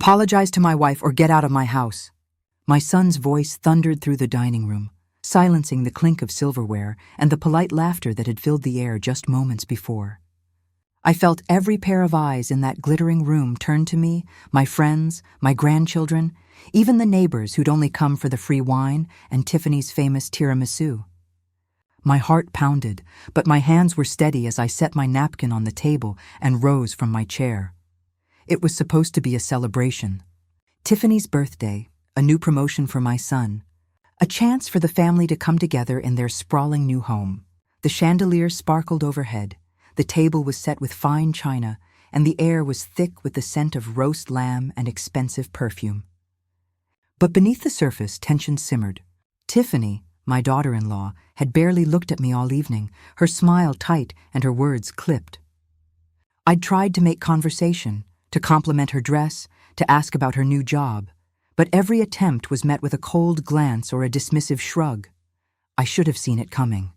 Apologize to my wife or get out of my house." My son's voice thundered through the dining room, silencing the clink of silverware and the polite laughter that had filled the air just moments before. I felt every pair of eyes in that glittering room turn to me, my friends, my grandchildren, even the neighbors who'd only come for the free wine and Tiffany's famous tiramisu. My heart pounded, but my hands were steady as I set my napkin on the table and rose from my chair. It was supposed to be a celebration. Tiffany's birthday, a new promotion for my son, a chance for the family to come together in their sprawling new home. The chandelier sparkled overhead, the table was set with fine china, and the air was thick with the scent of roast lamb and expensive perfume. But beneath the surface, tension simmered. Tiffany, my daughter-in-law, had barely looked at me all evening, her smile tight and her words clipped. I'd tried to make conversation, to compliment her dress, to ask about her new job, but every attempt was met with a cold glance or a dismissive shrug. I should have seen it coming.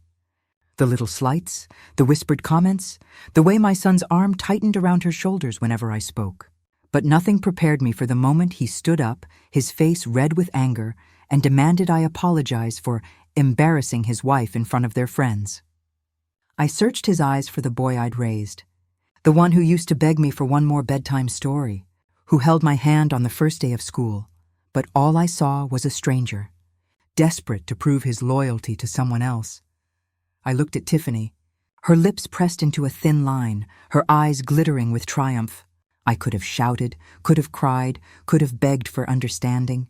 The little slights, the whispered comments, the way my son's arm tightened around her shoulders whenever I spoke. But nothing prepared me for the moment he stood up, his face red with anger, and demanded I apologize for embarrassing his wife in front of their friends. I searched his eyes for the boy I'd raised, the one who used to beg me for one more bedtime story, who held my hand on the first day of school, but all I saw was a stranger, desperate to prove his loyalty to someone else. I looked at Tiffany, her lips pressed into a thin line, her eyes glittering with triumph. I could have shouted, could have cried, could have begged for understanding.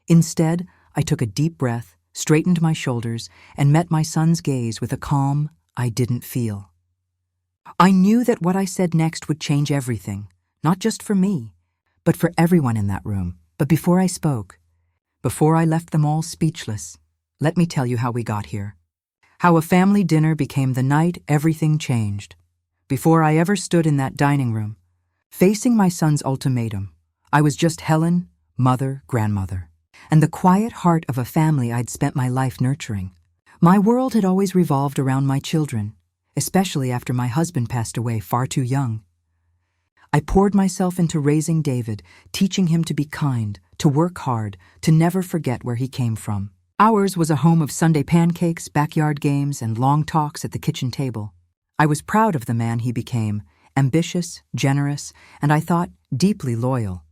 Instead, I took a deep breath, straightened my shoulders, and met my son's gaze with a calm I didn't feel. I knew that what I said next would change everything, not just for me, but for everyone in that room. But before I spoke, before I left them all speechless, let me tell you how we got here. How a family dinner became the night everything changed. Before I ever stood in that dining room, facing my son's ultimatum, I was just Helen, mother, grandmother, and the quiet heart of a family I'd spent my life nurturing. My world had always revolved around my children, especially after my husband passed away far too young. I poured myself into raising David, teaching him to be kind, to work hard, to never forget where he came from. Ours was a home of Sunday pancakes, backyard games, and long talks at the kitchen table. I was proud of the man he became, ambitious, generous, and I thought deeply loyal.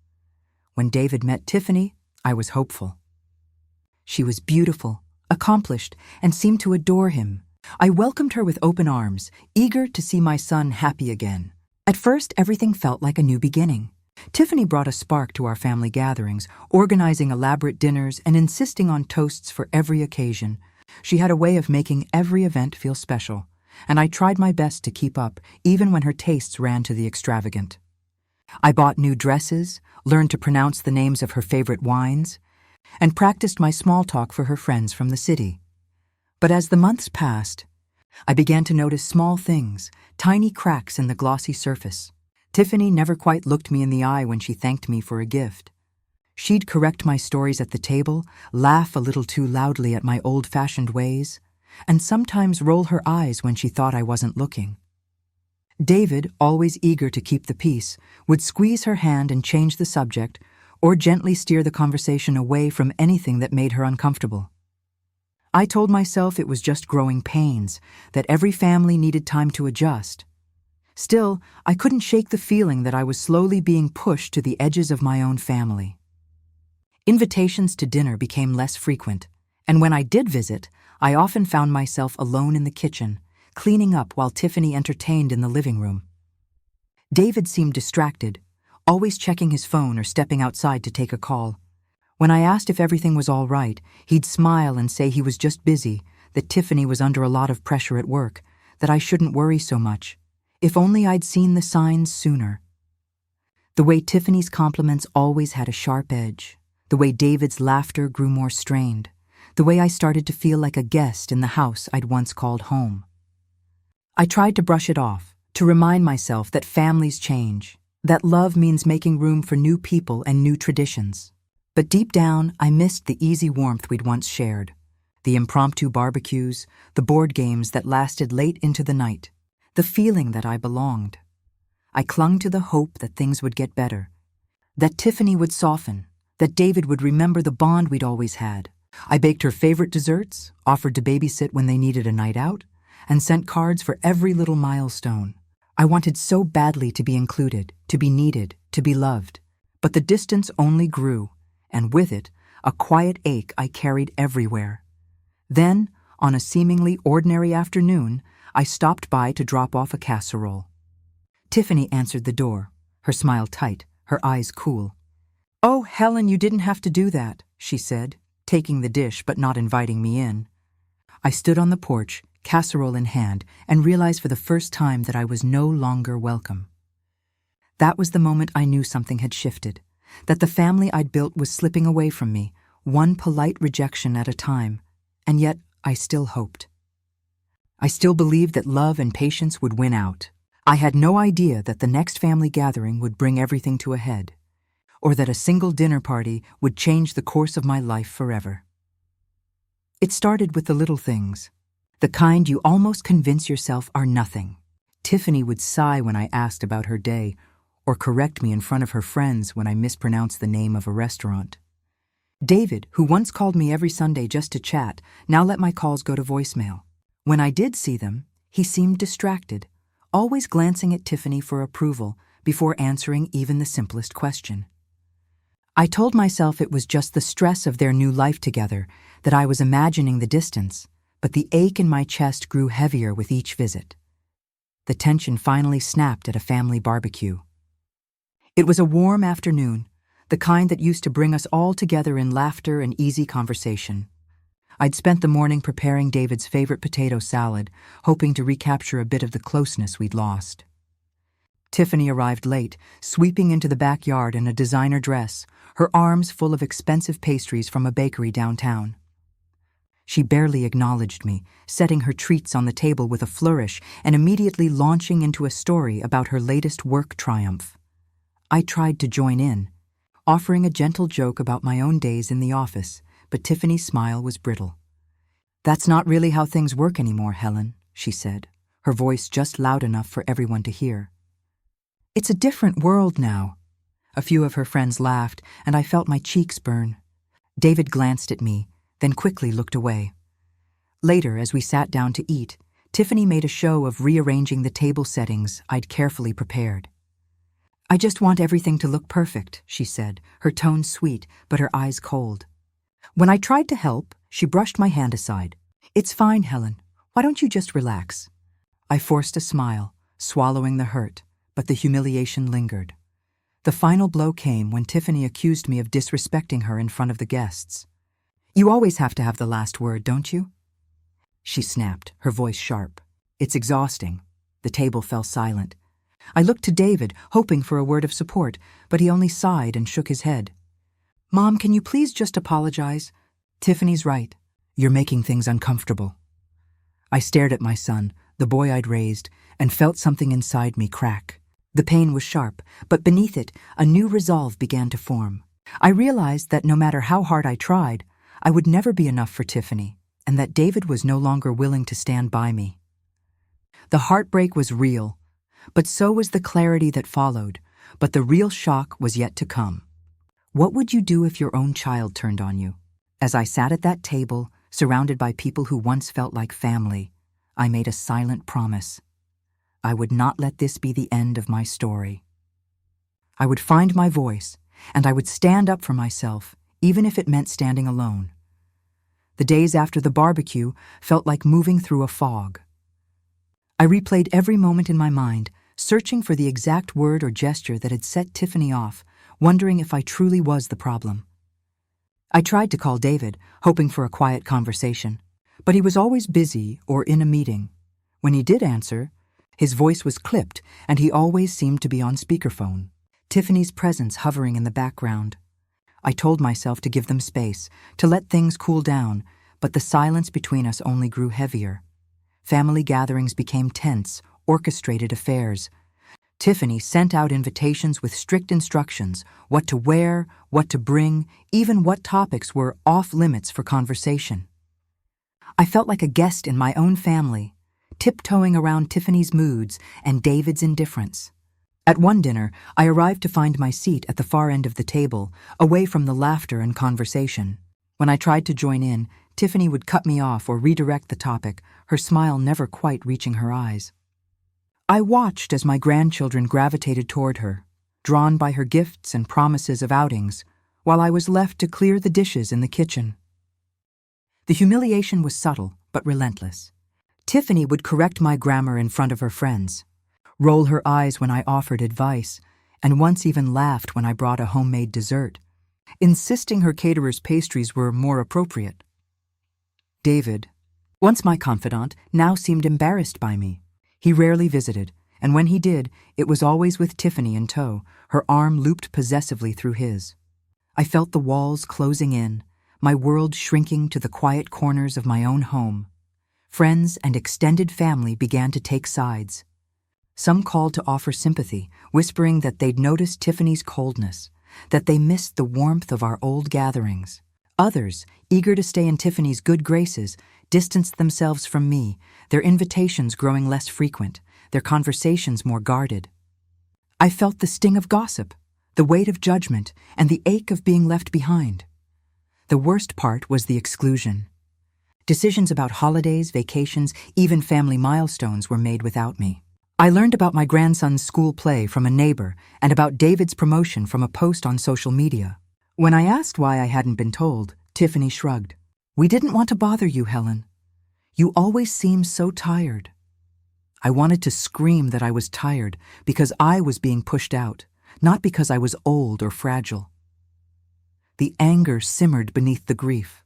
When David met Tiffany, I was hopeful. She was beautiful, accomplished, and seemed to adore him. I welcomed her with open arms, eager to see my son happy again. At first, everything felt like a new beginning. Tiffany brought a spark to our family gatherings, organizing elaborate dinners and insisting on toasts for every occasion. She had a way of making every event feel special, and I tried my best to keep up, even when her tastes ran to the extravagant. I bought new dresses, learned to pronounce the names of her favorite wines, and practiced my small talk for her friends from the city. But as the months passed, I began to notice small things, tiny cracks in the glossy surface. Tiffany never quite looked me in the eye when she thanked me for a gift. She'd correct my stories at the table, laugh a little too loudly at my old-fashioned ways, and sometimes roll her eyes when she thought I wasn't looking. David, always eager to keep the peace, would squeeze her hand and change the subject, or gently steer the conversation away from anything that made her uncomfortable. I told myself it was just growing pains, that every family needed time to adjust. Still, I couldn't shake the feeling that I was slowly being pushed to the edges of my own family. Invitations to dinner became less frequent, and when I did visit, I often found myself alone in the kitchen, cleaning up while Tiffany entertained in the living room. David seemed distracted, always checking his phone or stepping outside to take a call. When I asked if everything was all right, he'd smile and say he was just busy, that Tiffany was under a lot of pressure at work, that I shouldn't worry so much. If only I'd seen the signs sooner. The way Tiffany's compliments always had a sharp edge, the way David's laughter grew more strained, the way I started to feel like a guest in the house I'd once called home. I tried to brush it off, to remind myself that families change, that love means making room for new people and new traditions. But deep down, I missed the easy warmth we'd once shared, the impromptu barbecues, the board games that lasted late into the night, the feeling that I belonged. I clung to the hope that things would get better. that Tiffany would soften, that David would remember the bond we'd always had. I baked her favorite desserts, offered to babysit when they needed a night out, and sent cards for every little milestone. I wanted so badly to be included, to be needed, to be loved. But the distance only grew, and with it, a quiet ache I carried everywhere. Then, on a seemingly ordinary afternoon, I stopped by to drop off a casserole. Tiffany answered the door, her smile tight, her eyes cool. "Oh, Helen, you didn't have to do that," she said, taking the dish but not inviting me in. I stood on the porch, casserole in hand, and realized for the first time that I was no longer welcome. That was the moment I knew something had shifted, that the family I'd built was slipping away from me, one polite rejection at a time, and yet I still hoped. I still believed that love and patience would win out. I had no idea that the next family gathering would bring everything to a head, or that a single dinner party would change the course of my life forever. It started with the little things, the kind you almost convince yourself are nothing. Tiffany would sigh when I asked about her day, or correct me in front of her friends when I mispronounced the name of a restaurant. David, who once called me every Sunday just to chat, now let my calls go to voicemail. When I did see them, he seemed distracted, always glancing at Tiffany for approval before answering even the simplest question. I told myself it was just the stress of their new life together, that I was imagining the distance, but the ache in my chest grew heavier with each visit. The tension finally snapped at a family barbecue. It was a warm afternoon, the kind that used to bring us all together in laughter and easy conversation. I'd spent the morning preparing David's favorite potato salad, hoping to recapture a bit of the closeness we'd lost. Tiffany arrived late, sweeping into the backyard in a designer dress, her arms full of expensive pastries from a bakery downtown. She barely acknowledged me, setting her treats on the table with a flourish and immediately launching into a story about her latest work triumph. I tried to join in, offering a gentle joke about my own days in the office, but Tiffany's smile was brittle. "That's not really how things work anymore, Helen," she said, her voice just loud enough for everyone to hear. "It's a different world now." A few of her friends laughed, and I felt my cheeks burn. David glanced at me, then quickly looked away. Later, as we sat down to eat, Tiffany made a show of rearranging the table settings I'd carefully prepared. "I just want everything to look perfect," she said, her tone sweet, but her eyes cold. When I tried to help, she brushed my hand aside. "It's fine, Helen. Why don't you just relax?" I forced a smile, swallowing the hurt, but the humiliation lingered. The final blow came when Tiffany accused me of disrespecting her in front of the guests. "You always have to have the last word, don't you?" She snapped, her voice sharp. "It's exhausting." The table fell silent. I looked to David, hoping for a word of support, but he only sighed and shook his head. "Mom, can you please just apologize? Tiffany's right. You're making things uncomfortable." I stared at my son, the boy I'd raised, and felt something inside me crack. The pain was sharp, but beneath it, a new resolve began to form. I realized that no matter how hard I tried, I would never be enough for Tiffany, and that David was no longer willing to stand by me. The heartbreak was real, but so was the clarity that followed, but the real shock was yet to come. What would you do if your own child turned on you? As I sat at that table, surrounded by people who once felt like family, I made a silent promise. I would not let this be the end of my story. I would find my voice, and I would stand up for myself, even if it meant standing alone. The days after the barbecue felt like moving through a fog. I replayed every moment in my mind, searching for the exact word or gesture that had set Tiffany off, wondering if I truly was the problem. I tried to call David, hoping for a quiet conversation, but he was always busy or in a meeting. When he did answer, his voice was clipped and he always seemed to be on speakerphone, Tiffany's presence hovering in the background. I told myself to give them space, to let things cool down, but the silence between us only grew heavier. Family gatherings became tense, orchestrated affairs. Tiffany sent out invitations with strict instructions, what to wear, what to bring, even what topics were off limits for conversation. I felt like a guest in my own family, tiptoeing around Tiffany's moods and David's indifference. At one dinner, I arrived to find my seat at the far end of the table, away from the laughter and conversation. When I tried to join in, Tiffany would cut me off or redirect the topic, her smile never quite reaching her eyes. I watched as my grandchildren gravitated toward her, drawn by her gifts and promises of outings, while I was left to clear the dishes in the kitchen. The humiliation was subtle, but relentless. Tiffany would correct my grammar in front of her friends, roll her eyes when I offered advice, and once even laughed when I brought a homemade dessert, insisting her caterer's pastries were more appropriate. David, once my confidant, now seemed embarrassed by me. He rarely visited, and when he did, it was always with Tiffany in tow, her arm looped possessively through his. I felt the walls closing in, my world shrinking to the quiet corners of my own home. Friends and extended family began to take sides. Some called to offer sympathy, whispering that they'd noticed Tiffany's coldness, that they missed the warmth of our old gatherings. Others, eager to stay in Tiffany's good graces, distanced themselves from me, their invitations growing less frequent, their conversations more guarded. I felt the sting of gossip, the weight of judgment, and the ache of being left behind. The worst part was the exclusion. Decisions about holidays, vacations, even family milestones were made without me. I learned about my grandson's school play from a neighbor and about David's promotion from a post on social media. When I asked why I hadn't been told, Tiffany shrugged. "We didn't want to bother you, Helen. You always seem so tired." I wanted to scream that I was tired because I was being pushed out, not because I was old or fragile. The anger simmered beneath the grief.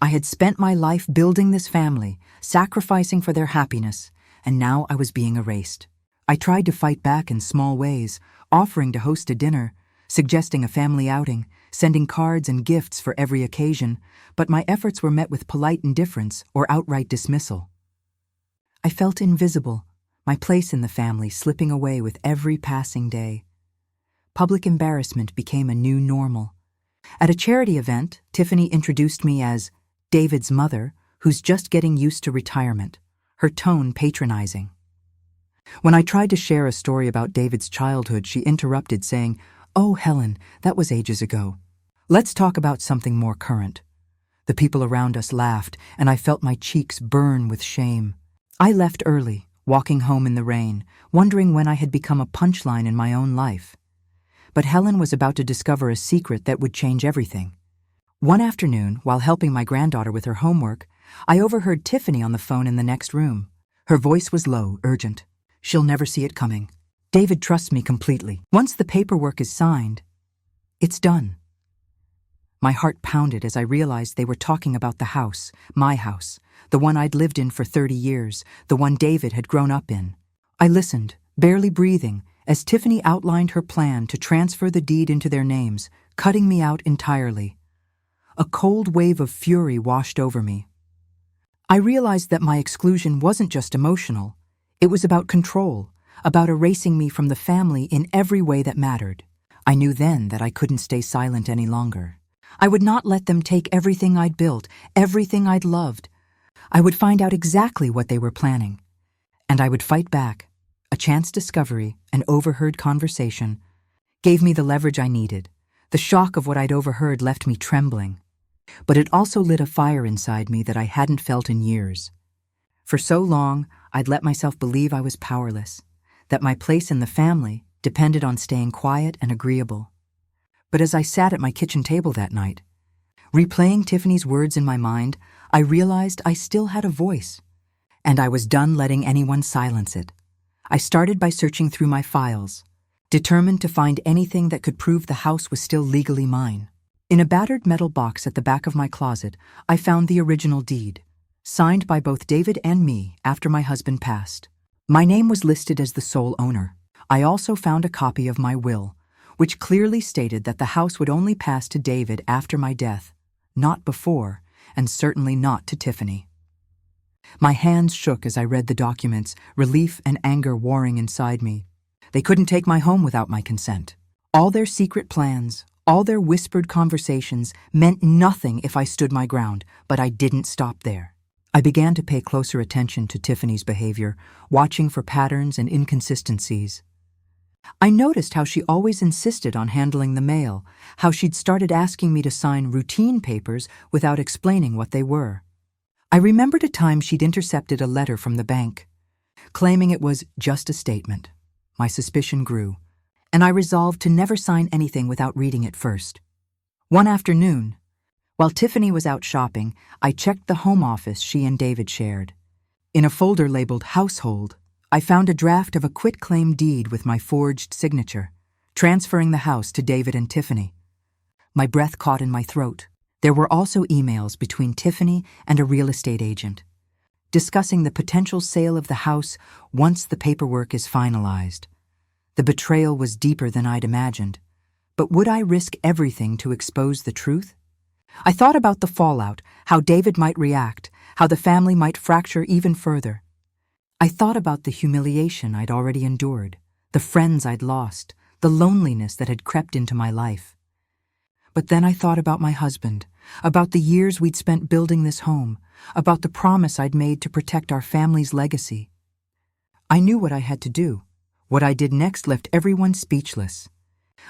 I had spent my life building this family, sacrificing for their happiness, and now I was being erased. I tried to fight back in small ways, offering to host a dinner, suggesting a family outing, sending cards and gifts for every occasion, but my efforts were met with polite indifference or outright dismissal. I felt invisible, my place in the family slipping away with every passing day. Public embarrassment became a new normal. At a charity event, Tiffany introduced me as David's mother, who's just getting used to retirement, her tone patronizing. When I tried to share a story about David's childhood, she interrupted, saying, "Oh, Helen, that was ages ago. Let's talk about something more current." The people around us laughed, and I felt my cheeks burn with shame. I left early, walking home in the rain, wondering when I had become a punchline in my own life. But Helen was about to discover a secret that would change everything. One afternoon, while helping my granddaughter with her homework, I overheard Tiffany on the phone in the next room. Her voice was low, urgent. "She'll never see it coming. David trusts me completely. Once the paperwork is signed, it's done." My heart pounded as I realized they were talking about the house, my house, the one I'd lived in for 30 years, the one David had grown up in. I listened, barely breathing, as Tiffany outlined her plan to transfer the deed into their names, cutting me out entirely. A cold wave of fury washed over me. I realized that my exclusion wasn't just emotional. It was about control, about erasing me from the family in every way that mattered. I knew then that I couldn't stay silent any longer. I would not let them take everything I'd built, everything I'd loved. I would find out exactly what they were planning. And I would fight back. A chance discovery, an overheard conversation, gave me the leverage I needed. The shock of what I'd overheard left me trembling. But it also lit a fire inside me that I hadn't felt in years. For so long, I'd let myself believe I was powerless, that my place in the family depended on staying quiet and agreeable. But as I sat at my kitchen table that night, replaying Tiffany's words in my mind, I realized I still had a voice, and I was done letting anyone silence it. I started by searching through my files, determined to find anything that could prove the house was still legally mine. In a battered metal box at the back of my closet, I found the original deed, signed by both David and me after my husband passed. My name was listed as the sole owner. I also found a copy of my will, which clearly stated that the house would only pass to David after my death, not before, and certainly not to Tiffany. My hands shook as I read the documents, relief and anger warring inside me. They couldn't take my home without my consent. All their secret plans, all their whispered conversations meant nothing if I stood my ground, but I didn't stop there. I began to pay closer attention to Tiffany's behavior, watching for patterns and inconsistencies. I noticed how she always insisted on handling the mail, how she'd started asking me to sign routine papers without explaining what they were. I remembered a time she'd intercepted a letter from the bank, claiming it was just a statement. My suspicion grew, and I resolved to never sign anything without reading it first. One afternoon, while Tiffany was out shopping, I checked the home office she and David shared. In a folder labeled Household, I found a draft of a quitclaim deed with my forged signature, transferring the house to David and Tiffany. My breath caught in my throat. There were also emails between Tiffany and a real estate agent, discussing the potential sale of the house once the paperwork is finalized. The betrayal was deeper than I'd imagined, but would I risk everything to expose the truth? I thought about the fallout, how David might react, how the family might fracture even further. I thought about the humiliation I'd already endured, the friends I'd lost, the loneliness that had crept into my life. But then I thought about my husband, about the years we'd spent building this home, about the promise I'd made to protect our family's legacy. I knew what I had to do. What I did next left everyone speechless.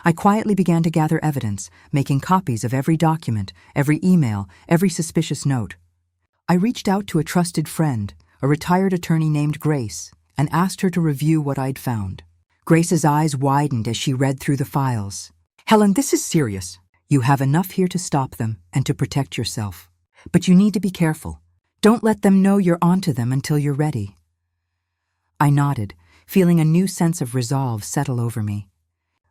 I quietly began to gather evidence, making copies of every document, every email, every suspicious note. I reached out to a trusted friend, a retired attorney named Grace, and asked her to review what I'd found. Grace's eyes widened as she read through the files. "Helen, this is serious. You have enough here to stop them and to protect yourself. But you need to be careful. Don't let them know you're onto them until you're ready." I nodded, feeling a new sense of resolve settle over me.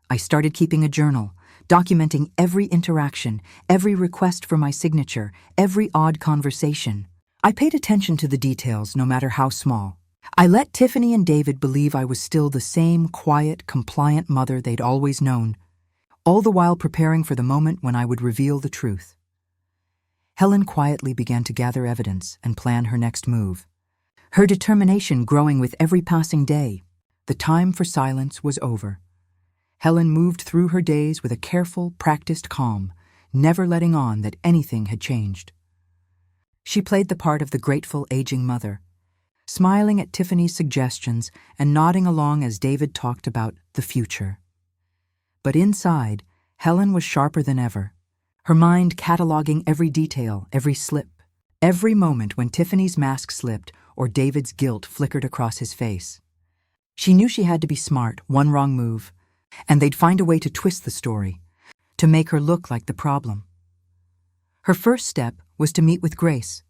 I started keeping a journal, documenting every interaction, every request for my signature, every odd conversation. I paid attention to the details, no matter how small. I let Tiffany and David believe I was still the same quiet, compliant mother they'd always known, all the while preparing for the moment when I would reveal the truth. Helen quietly began to gather evidence and plan her next move, her determination growing with every passing day. The time for silence was over. Helen moved through her days with a careful, practiced calm, never letting on that anything had changed. She played the part of the grateful, aging mother, smiling at Tiffany's suggestions and nodding along as David talked about the future. But inside, Helen was sharper than ever, her mind cataloging every detail, every slip, every moment when Tiffany's mask slipped or David's guilt flickered across his face. She knew she had to be smart, one wrong move, and they'd find a way to twist the story, to make her look like the problem. Her first step was to meet with Grace,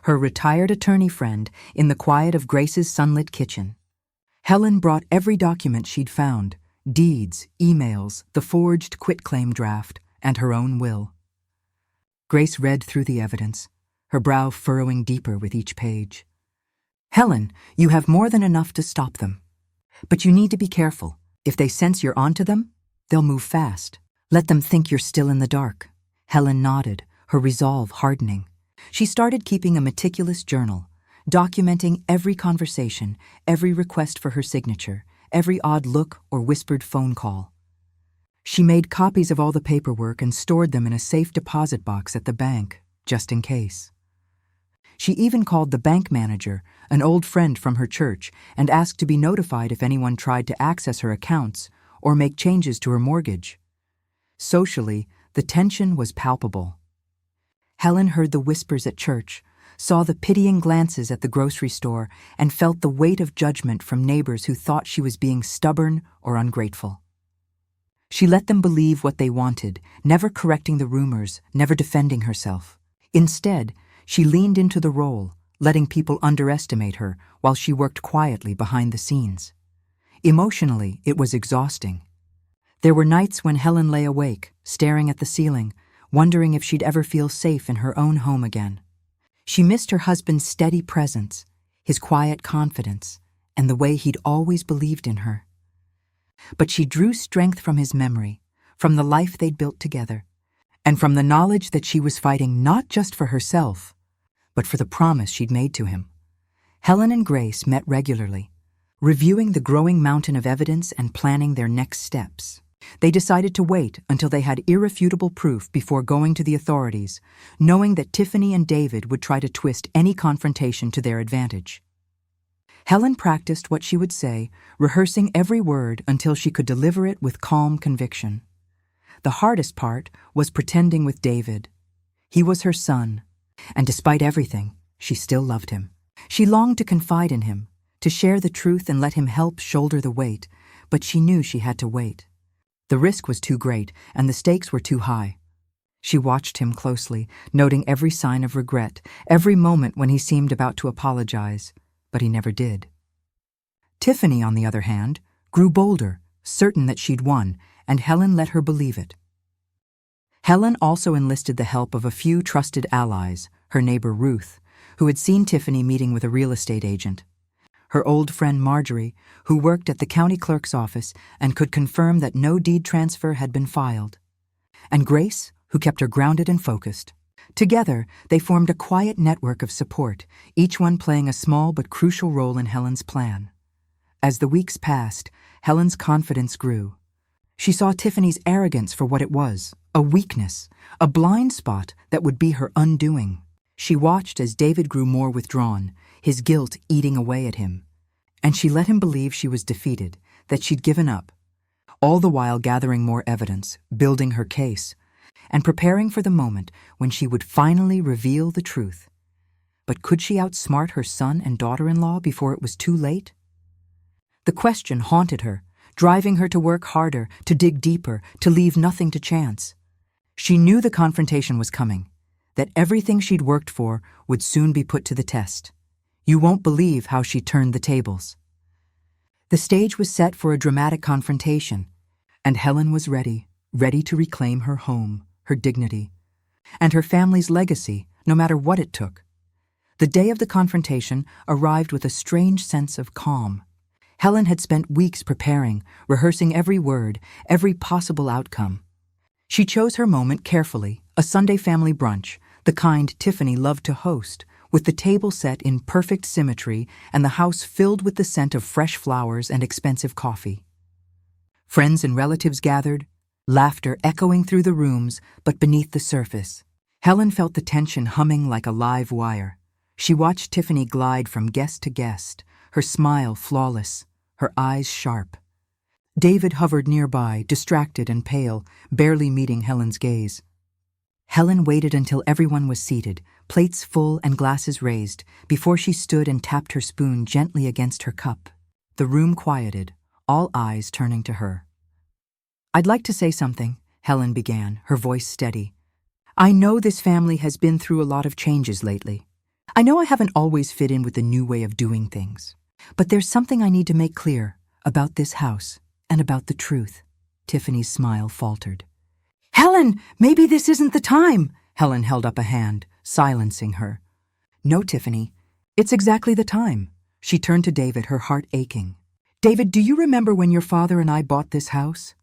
her retired attorney friend, in the quiet of Grace's sunlit kitchen. Helen brought every document she'd found, deeds, emails, the forged quitclaim draft, and her own will. Grace read through the evidence, her brow furrowing deeper with each page. "Helen, you have more than enough to stop them. But you need to be careful. If they sense you're onto them, they'll move fast. Let them think you're still in the dark." Helen nodded, her resolve hardening. She started keeping a meticulous journal, documenting every conversation, every request for her signature, every odd look or whispered phone call. She made copies of all the paperwork and stored them in a safe deposit box at the bank, just in case. She even called the bank manager, an old friend from her church, and asked to be notified if anyone tried to access her accounts or make changes to her mortgage. Socially, the tension was palpable. Helen heard the whispers at church, saw the pitying glances at the grocery store, and felt the weight of judgment from neighbors who thought she was being stubborn or ungrateful. She let them believe what they wanted, never correcting the rumors, never defending herself. Instead, she leaned into the role, letting people underestimate her while she worked quietly behind the scenes. Emotionally, it was exhausting. There were nights when Helen lay awake, staring at the ceiling, wondering if she'd ever feel safe in her own home again. She missed her husband's steady presence, his quiet confidence, and the way he'd always believed in her. But she drew strength from his memory, from the life they'd built together, and from the knowledge that she was fighting not just for herself, but for the promise she'd made to him. Helen and Grace met regularly, reviewing the growing mountain of evidence and planning their next steps. They decided to wait until they had irrefutable proof before going to the authorities, knowing that Tiffany and David would try to twist any confrontation to their advantage. Helen practiced what she would say, rehearsing every word until she could deliver it with calm conviction. The hardest part was pretending with David. He was her son, and despite everything, she still loved him. She longed to confide in him, to share the truth and let him help shoulder the weight, but she knew she had to wait. The risk was too great, and the stakes were too high. She watched him closely, noting every sign of regret, every moment when he seemed about to apologize, but he never did. Tiffany, on the other hand, grew bolder, certain that she'd won, and Helen let her believe it. Helen also enlisted the help of a few trusted allies, her neighbor Ruth, who had seen Tiffany meeting with a real estate agent, her old friend Marjorie, who worked at the county clerk's office and could confirm that no deed transfer had been filed, and Grace, who kept her grounded and focused. Together, they formed a quiet network of support, each one playing a small but crucial role in Helen's plan. As the weeks passed, Helen's confidence grew. She saw Tiffany's arrogance for what it was, a weakness, a blind spot that would be her undoing. She watched as David grew more withdrawn, his guilt eating away at him. And she let him believe she was defeated, that she'd given up, all the while gathering more evidence, building her case, and preparing for the moment when she would finally reveal the truth. But could she outsmart her son and daughter-in-law before it was too late? The question haunted her, driving her to work harder, to dig deeper, to leave nothing to chance. She knew the confrontation was coming, that everything she'd worked for would soon be put to the test. You won't believe how she turned the tables. The stage was set for a dramatic confrontation, and Helen was ready to reclaim her home, her dignity, and her family's legacy, no matter what it took. The day of the confrontation arrived with a strange sense of calm. Helen had spent weeks preparing, rehearsing every word, every possible outcome. She chose her moment carefully, a Sunday family brunch, the kind Tiffany loved to host, with the table set in perfect symmetry and the house filled with the scent of fresh flowers and expensive coffee. Friends and relatives gathered, laughter echoing through the rooms, but beneath the surface. Helen felt the tension humming like a live wire. She watched Tiffany glide from guest to guest, her smile flawless, her eyes sharp. David hovered nearby, distracted and pale, barely meeting Helen's gaze. Helen waited until everyone was seated, plates full and glasses raised, before she stood and tapped her spoon gently against her cup. The room quieted, all eyes turning to her. "I'd like to say something," Helen began, her voice steady. "I know this family has been through a lot of changes lately. I know I haven't always fit in with the new way of doing things. But there's something I need to make clear about this house and about the truth." Tiffany's smile faltered. "Helen, maybe this isn't the time." Helen held up a hand, silencing her. "No, Tiffany, it's exactly the time." She turned to David, her heart aching. "David, do you remember when your father and I bought this house?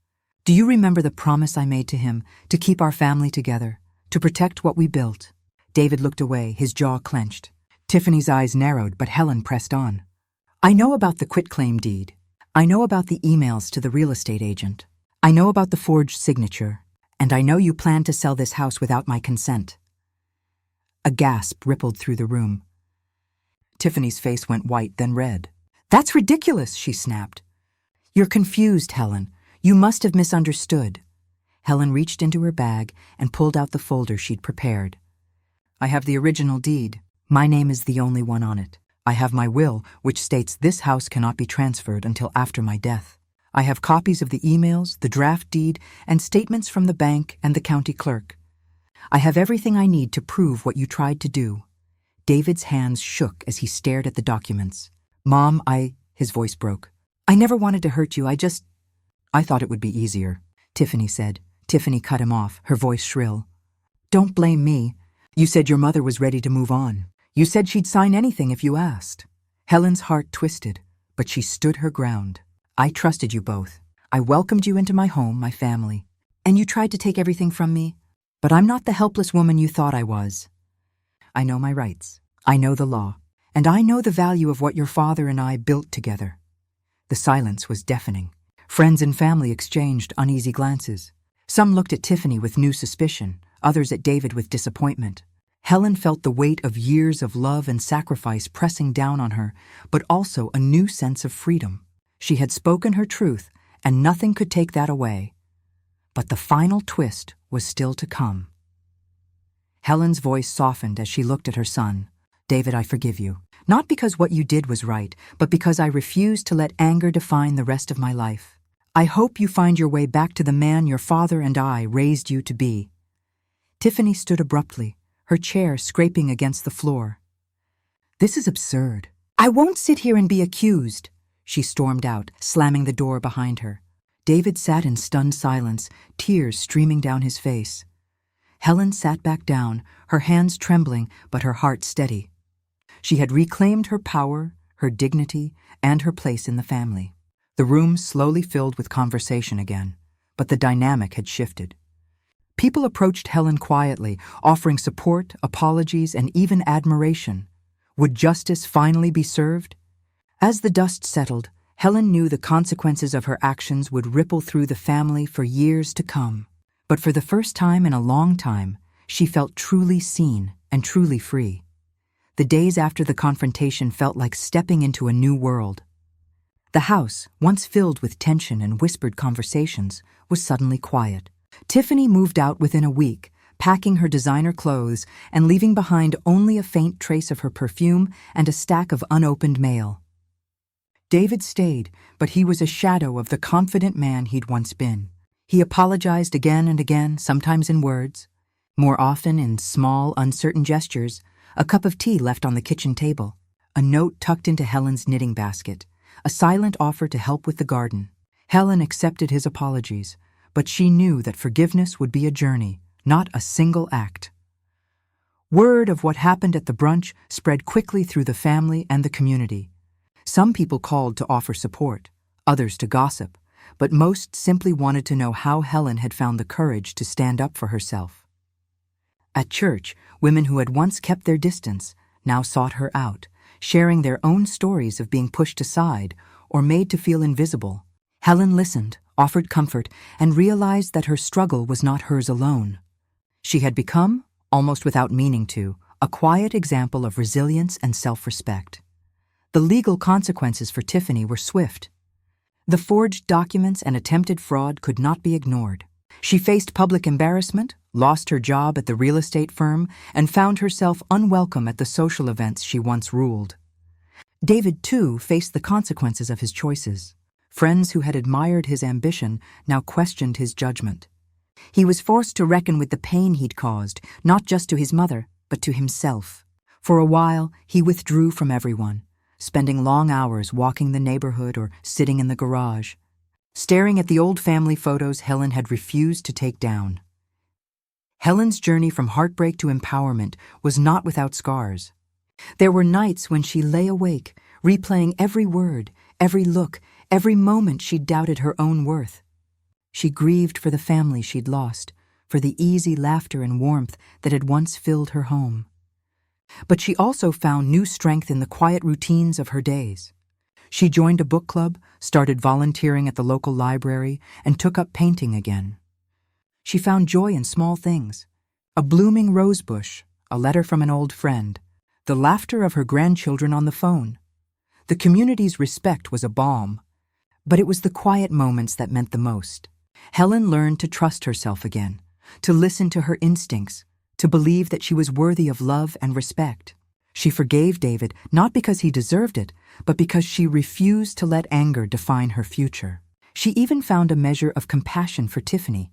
Do you remember the promise I made to him to keep our family together, to protect what we built?" David looked away, his jaw clenched. Tiffany's eyes narrowed, but Helen pressed on. "I know about the quitclaim deed. I know about the emails to the real estate agent. I know about the forged signature. And I know you plan to sell this house without my consent." A gasp rippled through the room. Tiffany's face went white, then red. "That's ridiculous," she snapped. "You're confused, Helen. You must have misunderstood." Helen reached into her bag and pulled out the folder she'd prepared. "I have the original deed. My name is the only one on it. I have my will, which states this house cannot be transferred until after my death. I have copies of the emails, the draft deed, and statements from the bank and the county clerk. I have everything I need to prove what you tried to do." David's hands shook as he stared at the documents. "Mom, his voice broke. "I never wanted to hurt you, I thought it would be easier," Tiffany said. Tiffany cut him off, her voice shrill. "Don't blame me. You said your mother was ready to move on. You said she'd sign anything if you asked." Helen's heart twisted, but she stood her ground. "I trusted you both. I welcomed you into my home, my family. And you tried to take everything from me. But I'm not the helpless woman you thought I was. I know my rights. I know the law. And I know the value of what your father and I built together." The silence was deafening. Friends and family exchanged uneasy glances. Some looked at Tiffany with new suspicion, others at David with disappointment. Helen felt the weight of years of love and sacrifice pressing down on her, but also a new sense of freedom. She had spoken her truth, and nothing could take that away. But the final twist was still to come. Helen's voice softened as she looked at her son. "David, I forgive you. Not because what you did was right, but because I refused to let anger define the rest of my life. I hope you find your way back to the man your father and I raised you to be." Tiffany stood abruptly, her chair scraping against the floor. "This is absurd. I won't sit here and be accused," she stormed out, slamming the door behind her. David sat in stunned silence, tears streaming down his face. Helen sat back down, her hands trembling but her heart steady. She had reclaimed her power, her dignity, and her place in the family. The room slowly filled with conversation again, but the dynamic had shifted. People approached Helen quietly, offering support, apologies, and even admiration. Would justice finally be served? As the dust settled, Helen knew the consequences of her actions would ripple through the family for years to come. But for the first time in a long time, she felt truly seen and truly free. The days after the confrontation felt like stepping into a new world. The house, once filled with tension and whispered conversations, was suddenly quiet. Tiffany moved out within a week, packing her designer clothes and leaving behind only a faint trace of her perfume and a stack of unopened mail. David stayed, but he was a shadow of the confident man he'd once been. He apologized again and again, sometimes in words, more often in small, uncertain gestures, a cup of tea left on the kitchen table, a note tucked into Helen's knitting basket, a silent offer to help with the garden. Helen accepted his apologies, but she knew that forgiveness would be a journey, not a single act. Word of what happened at the brunch spread quickly through the family and the community. Some people called to offer support, others to gossip, but most simply wanted to know how Helen had found the courage to stand up for herself. At church, women who had once kept their distance now sought her out, sharing their own stories of being pushed aside or made to feel invisible. Helen listened, offered comfort, and realized that her struggle was not hers alone. She had become, almost without meaning to, a quiet example of resilience and self-respect. The legal consequences for Tiffany were swift. The forged documents and attempted fraud could not be ignored. She faced public embarrassment, lost her job at the real estate firm, and found herself unwelcome at the social events she once ruled. David, too, faced the consequences of his choices. Friends who had admired his ambition now questioned his judgment. He was forced to reckon with the pain he'd caused, not just to his mother, but to himself. For a while, he withdrew from everyone, spending long hours walking the neighborhood or sitting in the garage, staring at the old family photos Helen had refused to take down. Helen's journey from heartbreak to empowerment was not without scars. There were nights when she lay awake, replaying every word, every look, every moment she'd doubted her own worth. She grieved for the family she'd lost, for the easy laughter and warmth that had once filled her home. But she also found new strength in the quiet routines of her days. She joined a book club, started volunteering at the local library, and took up painting again. She found joy in small things: a blooming rose bush, a letter from an old friend, the laughter of her grandchildren on the phone. The community's respect was a balm, but it was the quiet moments that meant the most. Helen learned to trust herself again, to listen to her instincts, to believe that she was worthy of love and respect. She forgave David not because he deserved it, but because she refused to let anger define her future. She even found a measure of compassion for Tiffany,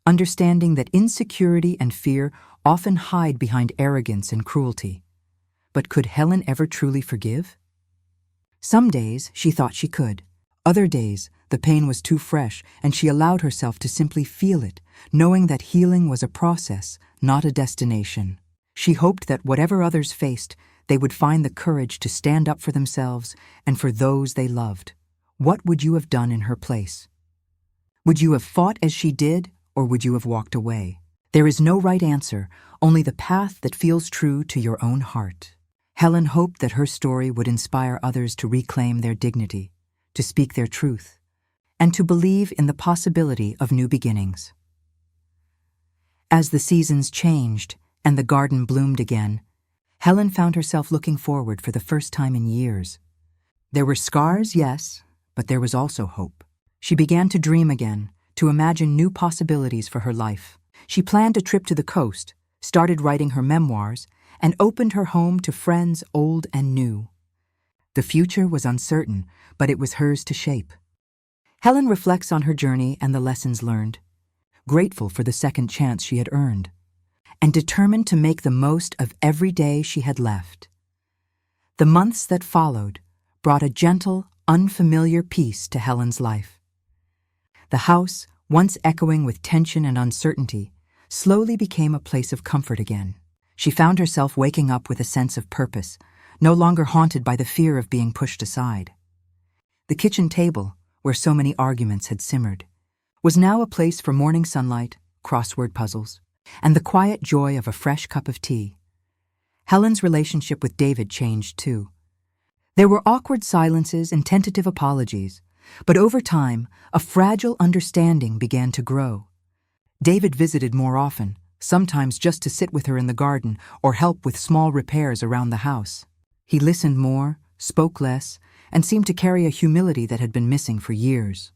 understanding that insecurity and fear often hide behind arrogance and cruelty. But could Helen ever truly forgive? Some days she thought she could. Other days, the pain was too fresh, and she allowed herself to simply feel it, knowing that healing was a process, not a destination. She hoped that whatever others faced, they would find the courage to stand up for themselves and for those they loved. What would you have done in her place? Would you have fought as she did, or would you have walked away? There is no right answer, only the path that feels true to your own heart. Helen hoped that her story would inspire others to reclaim their dignity, to speak their truth, and to believe in the possibility of new beginnings. As the seasons changed, and the garden bloomed again. Helen found herself looking forward for the first time in years. There were scars, yes, but there was also hope. She began to dream again, to imagine new possibilities for her life. She planned a trip to the coast, started writing her memoirs, and opened her home to friends old and new. The future was uncertain, but it was hers to shape. Helen reflects on her journey and the lessons learned, grateful for the second chance she had earned, and determined to make the most of every day she had left. The months that followed brought a gentle, unfamiliar peace to Helen's life. The house, once echoing with tension and uncertainty, slowly became a place of comfort again. She found herself waking up with a sense of purpose, no longer haunted by the fear of being pushed aside. The kitchen table, where so many arguments had simmered, was now a place for morning sunlight, crossword puzzles, and the quiet joy of a fresh cup of tea. Helen's relationship with David changed too. There were awkward silences and tentative apologies, but over time, a fragile understanding began to grow. David visited more often, sometimes just to sit with her in the garden or help with small repairs around the house. He listened more, spoke less, and seemed to carry a humility that had been missing for years.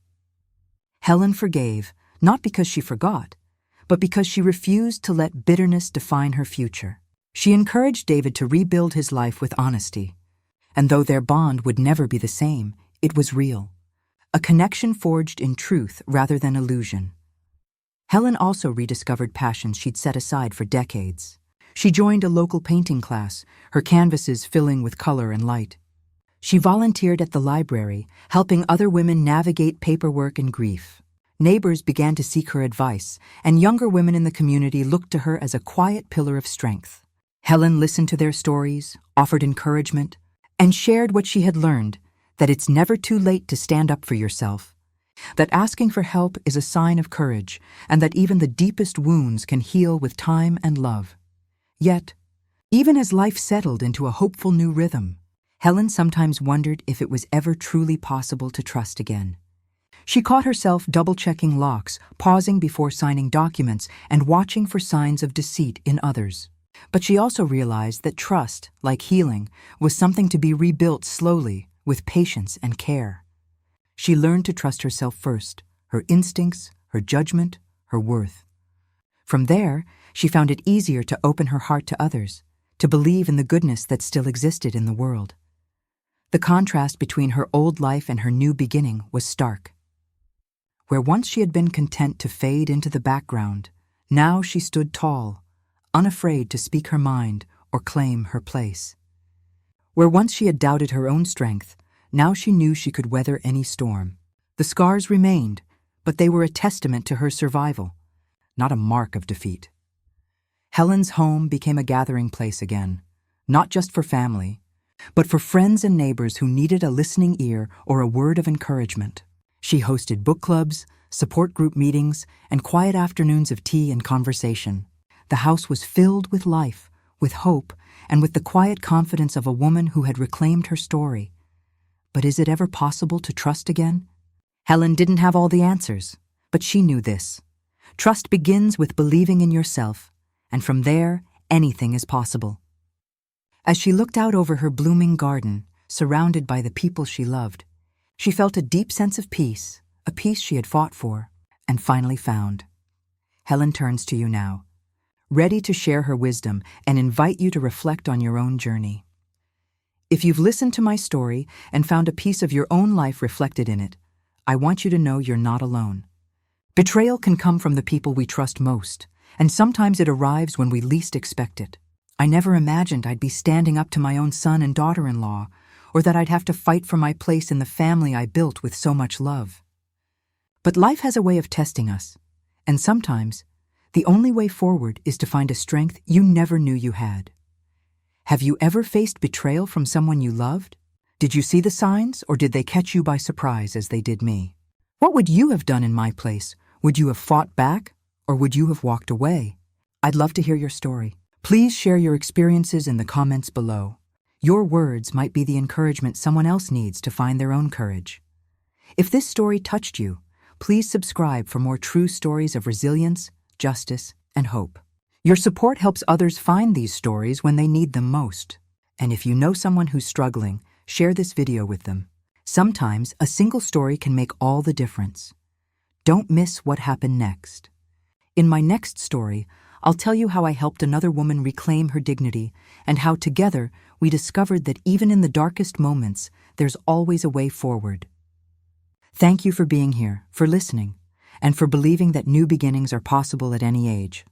Helen forgave, not because she forgot, but because she refused to let bitterness define her future. She encouraged David to rebuild his life with honesty, and though their bond would never be the same, it was real. A connection forged in truth rather than illusion. Helen also rediscovered passions she'd set aside for decades. She joined a local painting class, her canvases filling with color and light. She volunteered at the library, helping other women navigate paperwork and grief. Neighbors began to seek her advice, and younger women in the community looked to her as a quiet pillar of strength. Helen listened to their stories, offered encouragement, and shared what she had learned, that it's never too late to stand up for yourself, that asking for help is a sign of courage, and that even the deepest wounds can heal with time and love. Yet, even as life settled into a hopeful new rhythm, Helen sometimes wondered if it was ever truly possible to trust again. She caught herself double-checking locks, pausing before signing documents, and watching for signs of deceit in others. But she also realized that trust, like healing, was something to be rebuilt slowly, with patience and care. She learned to trust herself first, her instincts, her judgment, her worth. From there, she found it easier to open her heart to others, to believe in the goodness that still existed in the world. The contrast between her old life and her new beginning was stark. Where once she had been content to fade into the background, now she stood tall, unafraid to speak her mind or claim her place. Where once she had doubted her own strength, now she knew she could weather any storm. The scars remained, but they were a testament to her survival, not a mark of defeat. Helen's home became a gathering place again, not just for family, but for friends and neighbors who needed a listening ear or a word of encouragement. She hosted book clubs, support group meetings, and quiet afternoons of tea and conversation. The house was filled with life, with hope, and with the quiet confidence of a woman who had reclaimed her story. But is it ever possible to trust again? Helen didn't have all the answers, but she knew this. Trust begins with believing in yourself, and from there, anything is possible. As she looked out over her blooming garden, surrounded by the people she loved, she felt a deep sense of peace, a peace she had fought for, and finally found. Helen turns to you now, ready to share her wisdom and invite you to reflect on your own journey. If you've listened to my story and found a piece of your own life reflected in it, I want you to know you're not alone. Betrayal can come from the people we trust most, and sometimes it arrives when we least expect it. I never imagined I'd be standing up to my own son and daughter-in-law, or that I'd have to fight for my place in the family I built with so much love. But life has a way of testing us, and sometimes the only way forward is to find a strength you never knew you had. Have you ever faced betrayal from someone you loved? Did you see the signs, or did they catch you by surprise as they did me? What would you have done in my place? Would you have fought back, or would you have walked away? I'd love to hear your story. Please share your experiences in the comments below. Your words might be the encouragement someone else needs to find their own courage. If this story touched you, please subscribe for more true stories of resilience, justice, and hope. Your support helps others find these stories when they need them most. And if you know someone who's struggling, share this video with them. Sometimes a single story can make all the difference. Don't miss what happened next. In my next story, I'll tell you how I helped another woman reclaim her dignity and how together we discovered that even in the darkest moments, there's always a way forward. Thank you for being here, for listening, and for believing that new beginnings are possible at any age.